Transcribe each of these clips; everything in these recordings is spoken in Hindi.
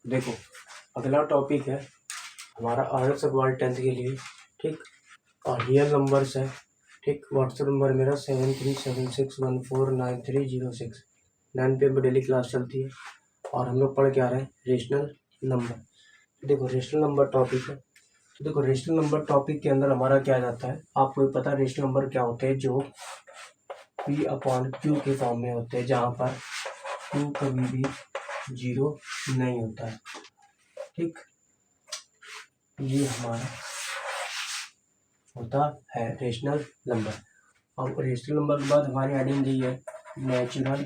देखो, अगला टॉपिक है हमारा आर्ट्स वर्ल्ड 10th के लिए। ठीक, और रियल नंबर्स है। ठीक, व्हाट्सएप नंबर मेरा 7376149306। 9 PM डेली क्लास चलती है और हम लोग पढ़ के आ रहे हैं रेशनल नंबर। देखो, रेशनल नंबर टॉपिक है। तो देखो, रेशनल नंबर टॉपिक के अंदर हमारा क्या जाता है, आपको पता है रेशनल नंबर क्या होते हैं, जो P/Q के फॉर्म में होते हैं, जहाँ पर Q कभी भी जीरो नहीं होता है। ठीक, ये हमारा होता है रेशनल नंबर। और रेशनल नंबर के बाद हमारी हेडिंग दी है नेचुरल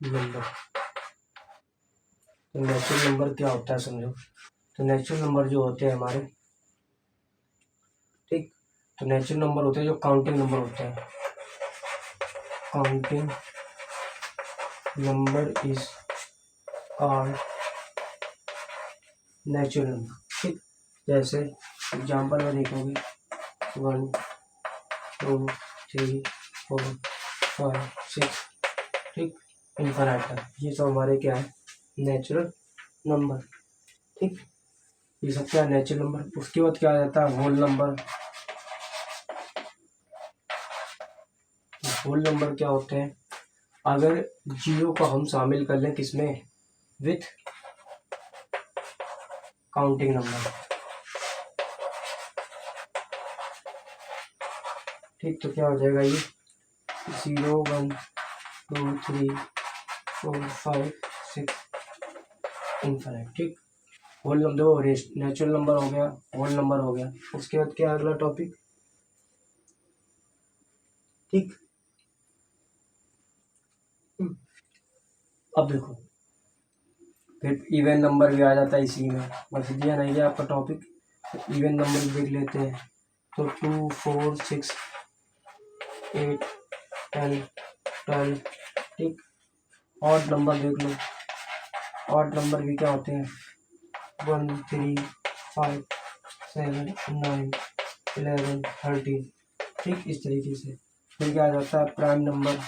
नंबर। तो नेचुरल नंबर क्या होता है समझो। तो नेचुरल नंबर जो होते हैं हमारे, ठीक, तो नेचुरल नंबर होते हैं जो काउंटिंग नंबर होते हैं। Counting number is called natural number. ठीक, जैसे एग्जाम्पल में देखोगे 1 2 3 4 5 6, ठीक, इनफाइनाइट है। ये सब हमारे क्या है, नेचुरल नंबर। ठीक, ये सब क्या है, नेचुरल नंबर। उसके बाद क्या आ जाता है, होल नंबर। होल नंबर क्या होते हैं, अगर जीरो को हम शामिल कर लें किसमें, विथ काउंटिंग नंबर। ठीक, तो क्या हो जाएगा ये 0 1 2 3 4 5 6 इनफाइनाइट। ठीक, होल नंबर दो, नेचुरल नंबर हो गया, होल नंबर हो गया। उसके बाद क्या अगला टॉपिक, ठीक। अब देखो, फिर इवन नंबर भी आ जाता है इसी में, बस दिया नहीं है आपका टॉपिक। तो इवन नंबर देख लेते हैं। तो 2 4 6 8 10 12, ठीक। ऑड नंबर देख लो, ऑड नंबर भी क्या होते हैं, 1 3 5 7 9 11 13, ठीक, इस तरीके से। फिर क्या आ जाता है, प्राइम नंबर।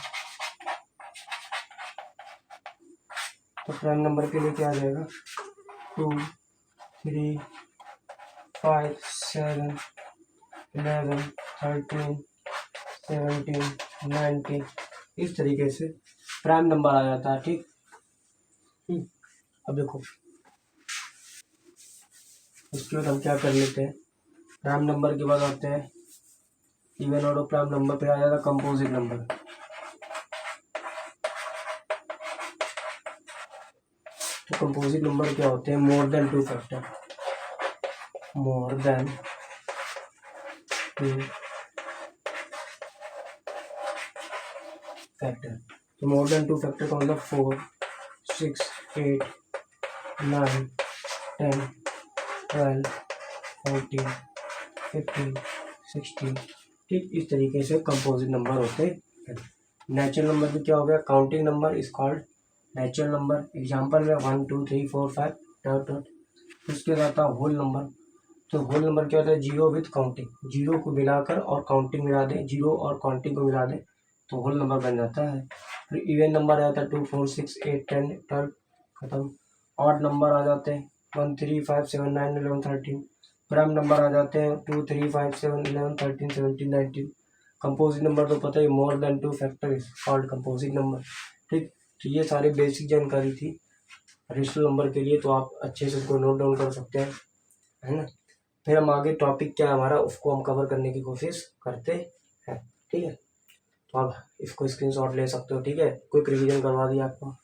तो प्राइम नंबर के लिए क्या आ जाएगा, 2 3 5 7 11 13 17 19, इस तरीके से प्राइम नंबर आ जाता है। ठीक, अब देखो, इसके बाद हम क्या कर लेते हैं, प्राइम नंबर के बाद आते हैं इवन और प्राइम नंबर पे आ जाएगा कंपोजिट नंबर। तो कंपोजिट नंबर क्या होते हैं, मोर देन 2 फैक्टर। मोर देन 2 फैक्टर। तो मोर देन 2 फैक्टर का मतलब 4 6 8 9 10 12 14 15 16, ठीक, इस तरीके से कंपोजिट नंबर होते हैं। नेचुरल नंबर भी क्या हो गया, counting number is called natural number. Example में 1 2 3 4 5 डॉट डॉट। उसके बाद आता है होल नंबर। तो होल नंबर क्या होता है, जीरो विथ काउंटिंग, जीरो को मिलाकर और काउंटिंग मिला दें, जीरो और काउंटिंग को मिला दें तो होल नंबर बन जाता है। फिर इवन नंबर आ जाता है 2 4 6 8 10 12, खत्म। ऑड नंबर आ जाते हैं 1 3 5 7 9 11 13। प्राइम नंबर आ जाते हैं 2 3 5 7 11 13 17 19। कंपोजिट नंबर तो पता ही, more than 2 factor is called composite number. ठीक, तो ये सारी बेसिक जानकारी थी रेशनल नंबर के लिए, तो आप अच्छे से उसको नोट डाउन कर सकते हैं, है ना। फिर हम आगे टॉपिक क्या है हमारा, उसको हम कवर करने की कोशिश करते हैं। ठीक है, तो आप इसको स्क्रीनशॉट ले सकते हो। ठीक है, क्विक रिवीजन करवा दिया आपको।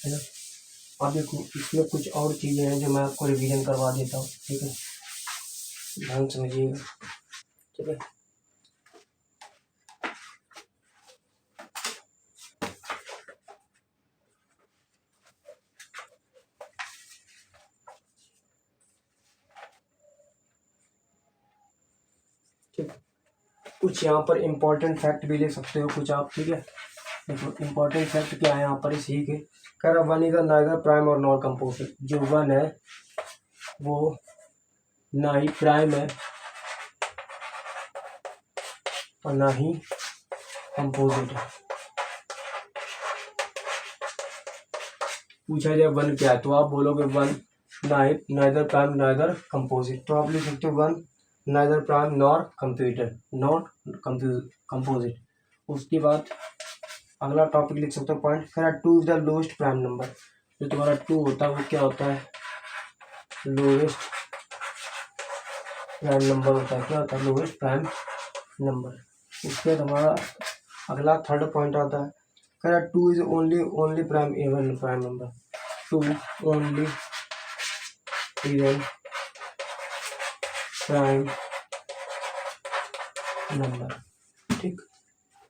है ना, अब देखो इसमें कुछ और चीज़ें हैं जो मैं आपको रिवीजन करवा देता हूँ। ठीक है, ध्यान समझिएगा। ठीक है, ठीक, कुछ यहाँ पर इम्पोर्टेंट फैक्ट भी ले सकते हो कुछ आप। ठीक है, देखो इम्पोर्टेंट फैक्ट क्या है यहाँ पर इसी के, कह रहा वन इज नाइदर प्राइम और नॉट कंपोजिट। जो वन है वो ना ही प्राइम है और ना ही कंपोजिट है। पूछा जाए वन क्या है तो आप बोलोगे one neither prime neither composite, तो आप लिख सकते हो one neither prime nor computer not composite. उसके बाद अगला टॉपिक लिख सकते हो पॉइंट, कह रहा two is the lowest prime number. जो तुम्हारा टू होता है वो क्या होता है, लोएस्ट प्राइम नंबर होता है। क्या होता है, लोएस्ट प्राइम नंबर। उसके बाद हमारा अगला थर्ड पॉइंट आता है, कह रहा two is only prime even prime number. Two only even prime number, ठीक।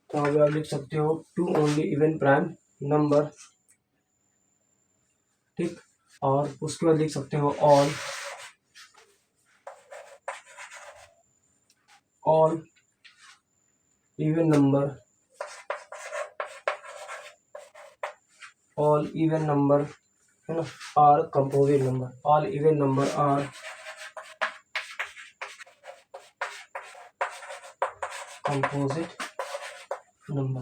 तो अभी आप लिख सकते हो two only even prime number, ठीक। और उसके बाद लिख सकते हो all even number, all even number है ना, are composite number. All even number are composite number.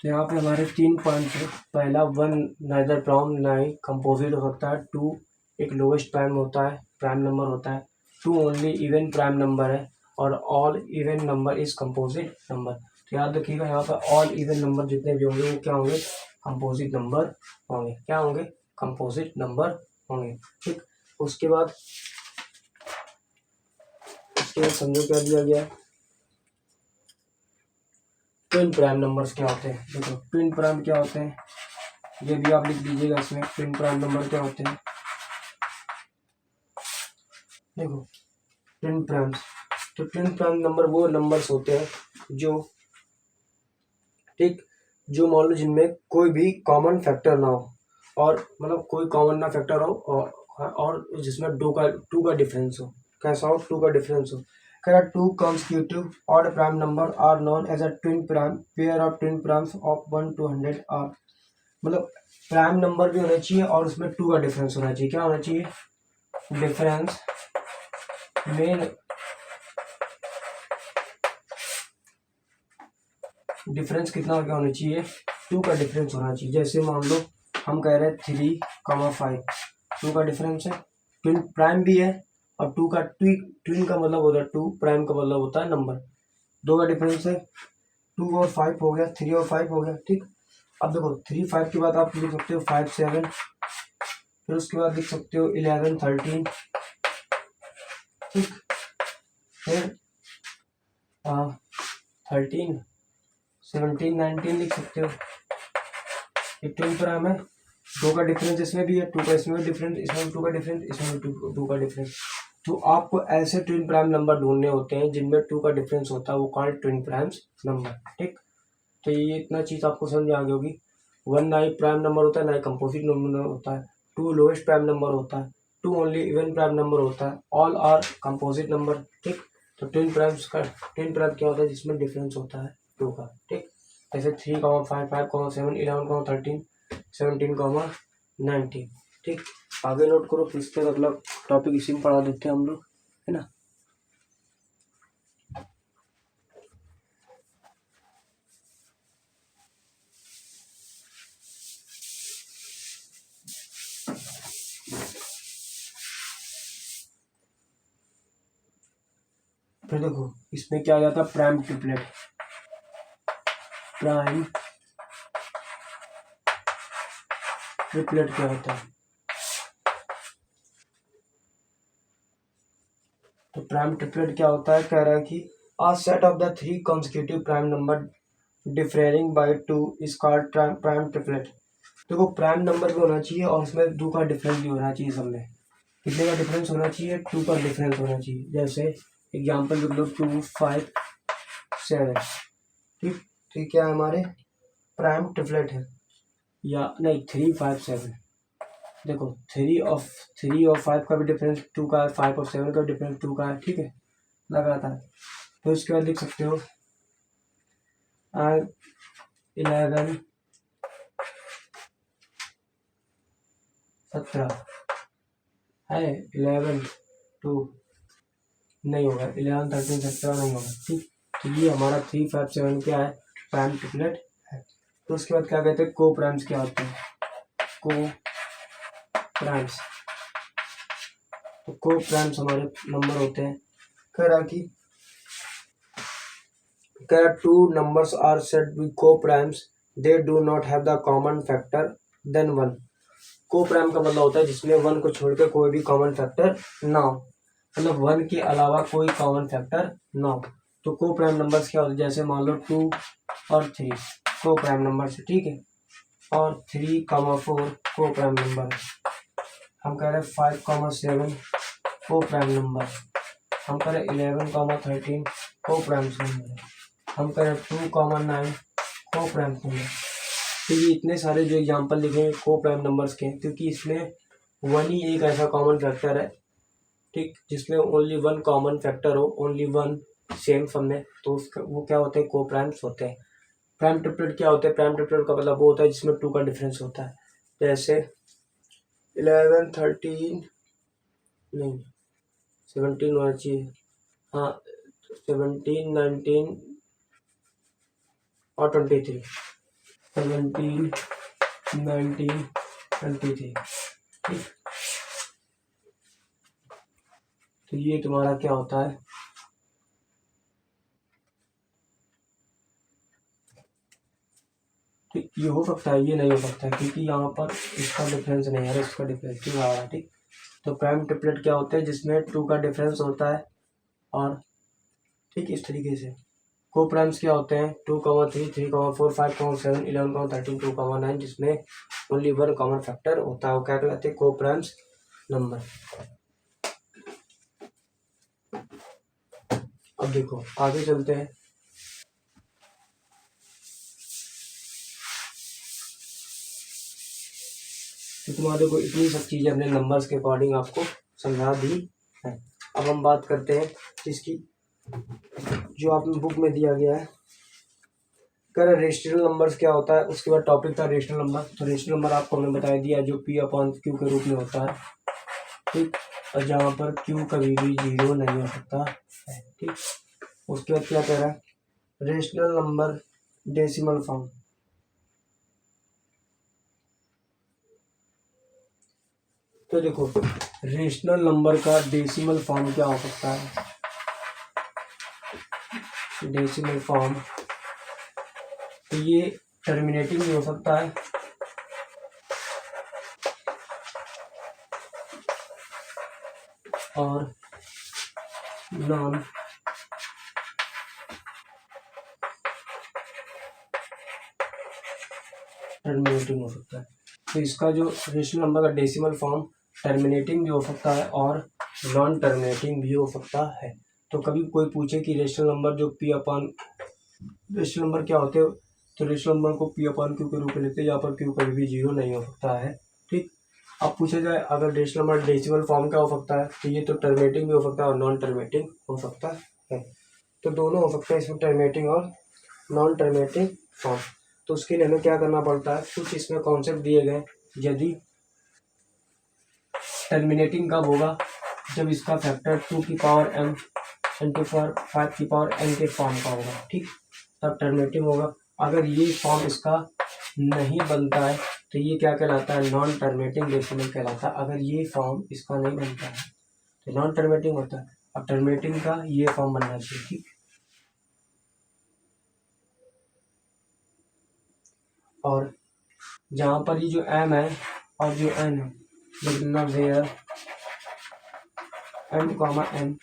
तो यहाँ पे हमारे 3 पॉइंट है। पहला वन नाइदर प्राइम ना ही कंपोजिट हो सकता है। टू एक लोएस्ट प्राइम होता है, प्राइम नंबर होता है। Two only even prime number है और all even number is composite number. तो याद रखिएगा यहाँ पर ऑल इवन नंबर जितने भी होंगे वो क्या होंगे, कंपोजिट नंबर होंगे। क्या होंगे, कंपोजिट नंबर होंगे, ठीक। उसके बाद समझो क्या दिया गया है, ट्विन प्राइम नंबर्स क्या होते हैं। देखो ट्विन प्राइम क्या होते हैं, ये भी आप लिख दीजिएगा इसमें। ट्विन प्राइम नंबर क्या होते हैं, देखो ट्विन प्राइम्स। तो ट्विन प्राइम नंबर वो नंबर्स होते हैं जो, ठीक, जो मान लो जिनमें कोई भी कॉमन फैक्टर ना हो, और मतलब कोई कॉमन ना फैक्टर हो, और जिसमें टू का डिफरेंस हो। कैसा हो, टू का डिफरेंस हो। कह रहा two consecutive odd prime number are known as a twin prime, pair of twin primes of 1 to 100 are. मतलब प्राइम नंबर भी होना चाहिए और उसमें टू का डिफरेंस होना चाहिए। क्या होना चाहिए, डिफरेंस मेन, डिफरेंस कितना क्या होना चाहिए, टू का डिफरेंस होना चाहिए। जैसे मान लो हम कह रहे हैं 3,5, टू का डिफरेंस है, ट्विन प्राइम भी है, और टू का ट्विन का मतलब होता है टू, प्राइम का मतलब होता है नंबर। दो का डिफरेंस है, 2 और 5 हो गया, 3 और 5 हो गया, ठीक। अब देखो 3 5 के बाद आप लिख सकते हो 5 7, फिर उसके बाद लिख सकते हो 11 13, ठीक। फिर 13 17 19 लिख सकते हो। ये ट्विन प्राइम है, दो का डिफरेंस इसमें भी है, टू का इसमें भी डिफरेंस, इसमें भी टू का डिफरेंस, इसमें भी टू का डिफरेंस। तो आपको ऐसे ट्विन प्राइम नंबर ढूंढने होते हैं जिनमें टू का डिफरेंस होता है, वो कॉल्ड ट्विन प्राइम्स नंबर, ठीक। तो ये इतना चीज़ आपको समझ में आ गई होगी। वन ना ही प्राइम नंबर होता है, ना ही कंपोजिट नंबर होता है। टू लोएस्ट प्राइम नंबर होता है, two only even prime number होता है, ऑल आर कंपोजिट नंबर, ठीक। तो ट्विन प्राइम क्या होता है, जिसमें डिफरेंस होता है टू का, ठीक। जैसे 3,5 5,7 11, 13 17, 19, ठीक। आगे नोट करो, फिर इसके अगला टॉपिक इसी में पढ़ा देते हैं हम लोग, है ना। फिर देखो इसमें क्या आ जाता है, प्राइम ट्रिपलेट। प्राइम ट्रिपलेट क्या होता है, तो प्राइम ट्रिपलेट क्या होता है, कह रहा है कि a set of the 3 consecutive prime number differing by 2 is called prime triplet. देखो प्राइम नंबर भी होना चाहिए और उसमें 2 का डिफरेंस भी होना चाहिए। सब में कितने का डिफरेंस होना चाहिए, 2 का डिफरेंस होना चाहिए। जैसे एग्जांपल लिख लो 2 5 7, ठीक। ठीक है, हमारे प्राइम ट्रिपलेट है, या नहीं 3 5 7। देखो 3 और 5 का भी डिफरेंस 2 का है, 5 और 7 का डिफरेंस 2 का है, ठीक है, लगातार। तो इसके बाद लिख सकते हो 11 17 है, 11 2 नहीं होगा, 11 13 17 नहीं होगा, ठीक। तो ये हमारा 3 5 7 क्या है, प्राइम ट्रिपलेट है। तो उसके बाद क्या कहते हैं, को प्राइम्स क्या होते हैं, को प्राइम्स। तो को प्राइम्स हमारे नंबर होते हैं, कह रहा कि two numbers are said be coprimes they do not have the common factor than 1। को प्राइम का मतलब होता है जिसमें 1 को छोड़ के कोई भी कॉमन फैक्टर ना हो, मतलब 1 के अलावा कोई कॉमन फैक्टर ना हो। तो को प्राइम नंबर्स क्या होते हैं, जैसे मान लो 2 और 3 को प्राइम नंबर है, ठीक है। और 3, 4 को प्राइम नंबर है। हम कह रहे हैं 5, 7 को प्राइम नंबर। हम कह रहे 11, 13 को प्राइम नंबर है। हम कह रहे 2, 9 को प्राइम नंबर। तो ये इतने सारे जो एग्जांपल लिखे हैं को प्राइम नंबर्स के, क्योंकि इसमें 1 ही एक ऐसा कॉमन फैक्टर है, ठीक, जिसमें ओनली 1 कॉमन फैक्टर हो, ओनली 1 सेम सम में, तो उसका वो क्या होते हैं, को प्राइम्स होते हैं। प्राइम ट्रिपलेट क्या होते हैं, प्राइम ट्रिपलेट का मतलब वो होता है जिसमें 2 का डिफरेंस होता है। जैसे 11 13 नहीं 17 होना चाहिए, हाँ 17 19 और 23, 17 19 23, ठीक। तो ये तुम्हारा क्या होता है, ठीक। ये हो सकता है, ये नहीं हो सकता है, क्योंकि यहाँ पर इसका डिफरेंस नहीं है, इसका डिफरेंस क्यों आ रहा है, ठीक। तो प्राइम ट्रिपलेट क्या होते हैं जिसमें 2 का डिफरेंस होता है, और ठीक इस तरीके से। को प्राइम्स क्या होते हैं, 2, 3, 3, 4 5, 7 11, 13 2, 9 जिसमें ओनली 1 कॉमन फैक्टर होता है, वो क्या कहलाते हैं, को प्राइम्स नंबर। अब देखो आगे चलते हैं। तो तुम्हारे को इतनी सब चीज़ें अपने नंबर्स के अकॉर्डिंग आपको समझा दी है। अब हम बात करते हैं जिसकी जो आपने बुक में दिया गया है, कर रेशनल नंबर्स क्या होता है। उसके बाद टॉपिक था रेशनल नंबर। तो रेशनल नंबर आपको हमने बता दिया जो P/Q के रूप में होता है, ठीक। और जहाँ पर Q कभी भी 0 नहीं हो सकता है, ठीक। उसके बाद क्या कह रहा है, रेशनल नंबर डेसिमल फॉर्म। तो देखो रेशनल नंबर का डेसिमल फॉर्म क्या हो सकता है, डेसिमल फॉर्म। तो ये टर्मिनेटिंग भी हो सकता है और नॉन टर्मिनेटिंग हो सकता है। तो इसका जो रेशनल नंबर का डेसिमल फॉर्म टर्मिनेटिंग भी हो सकता है और नॉन टर्मिनेटिंग भी हो सकता है। तो कभी कोई पूछे कि रेशनल नंबर जो रेशनल नंबर क्या होते हैं, तो रेशनल नंबर को P/Q के रूप में लेते हैं, यहाँ पर Q कभी भी 0 नहीं हो सकता है, ठीक। अब पूछा जाए अगर रेशनल नंबर डेसिमल फॉर्म क्या हो सकता है, तो ये तो टर्मिनेटिंग भी हो सकता है और नॉन टर्मिनेटिंग हो सकता है। तो दोनों हो सकते हैं इसमें, टर्मिनेटिंग और नॉन टर्मिनेटिंग फॉर्म। तो उसके लिए हमें क्या करना पड़ता है, कुछ इसमें कॉन्सेप्ट दिए गए। यदि टर्मिनेटिंग कब होगा, जब इसका फैक्टर 2m इंटू 5m के फॉर्म का होगा, ठीक, तब टर्मिनेटिंग होगा। अगर ये फॉर्म इसका नहीं बनता है तो ये क्या कहलाता है, नॉन टर्मिनेटिंग डेसिमल कहलाता है। अगर ये फॉर्म इसका नहीं बनता है तो नॉन टर्मिनेटिंग होता है। अब टर्मिनेटिंग का ये फॉर्म बनना चाहिए, ठीक। और जहाँ पर ये जो m है और जो n है, मतलब where m,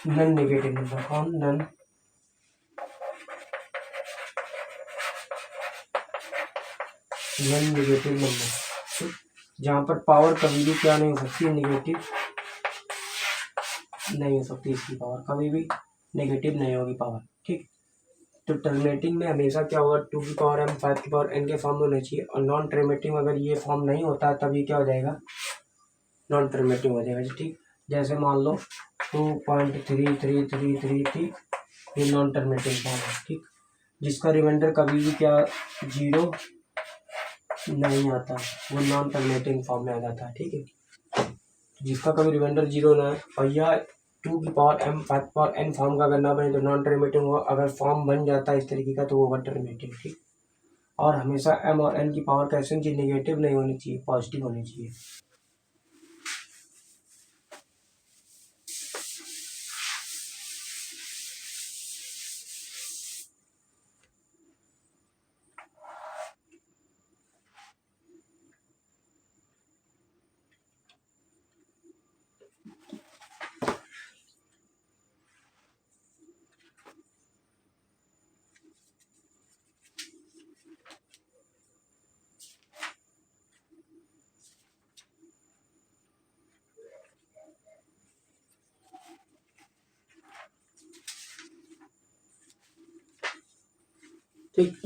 non negative number, कौन, नन नेगेटिव नंबर, जहाँ पर पावर कभी भी क्या नहीं हो सकती, नेगेटिव नहीं हो सकती, इसकी पावर कभी भी नेगेटिव नहीं होगी पावर, ठीक। तो टर्मिनेटिंग में हमेशा क्या होगा, 2m 5n के फॉर्म में होना चाहिए। और नॉन टर्मिनेटिंग में अगर ये फॉर्म नहीं होता है तब ये क्या हो जाएगा, नॉन टर्मिनेटिंग हो जाएगा, ठीक। जैसे मान लो 2.3333, ठीक, ये नॉन टर्मिनेटिंग फॉर्म है, ठीक, जिसका रिमाइंडर कभी भी क्या 0 नहीं आता, वो नॉन टर्मिनेटिंग फॉर्म में आ जाता है। ठीक है, जिसका कभी रिमाइंडर जीरो ना है और यह 2m 5n फॉर्म का अगर ना बने तो नॉन टर्मिनेटिंग हो, अगर फॉर्म बन जाता है इस तरीके का तो वो ओवर टर्मिनेटिंग। ठीक, और हमेशा m और n की पावर कैसे होनी चाहिए, नेगेटिव नहीं होनी चाहिए, पॉजिटिव होनी चाहिए। ठीक,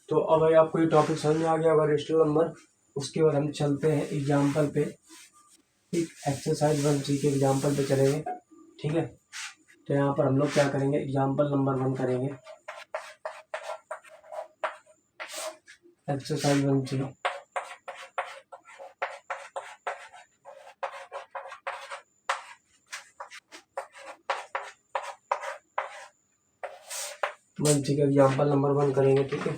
तो अब भाई आपको ये टॉपिक समझ में आ गया होगा रेशनल नंबर। उसके बाद हम चलते हैं एग्जाम्पल पे। ठीक, एक्सरसाइज 1C के एग्जाम्पल पे चलेंगे। ठीक है, तो यहाँ पर हम लोग क्या करेंगे, एग्जाम्पल नंबर 1 करेंगे। एक्सरसाइज 1C, का एग्जाम्पल नंबर 1 करेंगे। ठीक है,